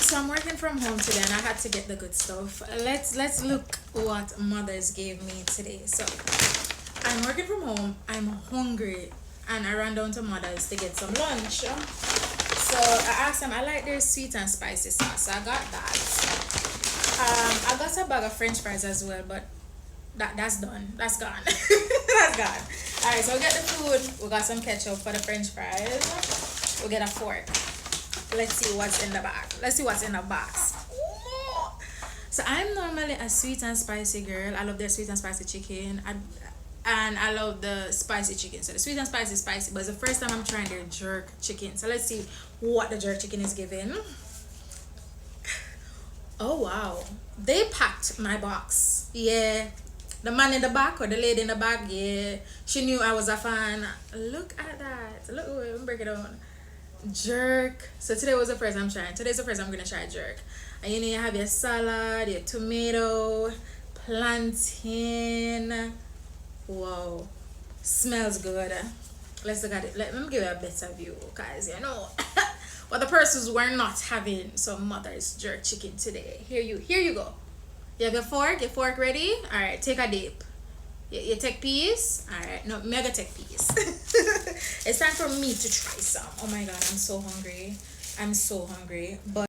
So I'm working from home today and I had to get the good stuff. Let's look what mothers gave me today. So I'm working from home, I'm hungry, and I ran down to mother's to get some lunch. So I asked them, I like their sweet and spicy sauce. So I got that. I got a bag of French fries as well, but that's done. That's gone. That's gone. Alright, so we get the food. We got some ketchup for the French fries. We get a fork. Let's see what's in the bag. Let's see what's in the box. Ooh. So I'm normally a sweet and spicy girl. I love their sweet and spicy chicken. And I love the spicy chicken. So the sweet and spicy is spicy, but it's the first time I'm trying their jerk chicken. So let's see what the jerk chicken is giving. Oh wow. They packed my box. Yeah. The man in the back or the lady in the back, yeah. She knew I was a fan. Look at that. Look, let me break it down. Jerk. So today was the first I'm trying. Today's the first I'm gonna try jerk. And you know you have your salad, your tomato, plantain. Wow. Smells good. Let's look at it. Let me give you a better view, guys. You know. But the persons were not having some mother's jerk chicken today. Here you go. You have your fork ready? Alright, take a dip. You take piece? Alright, no, mega take piece. It's time for me to try some. Oh my god, I'm so hungry. I'm so hungry. But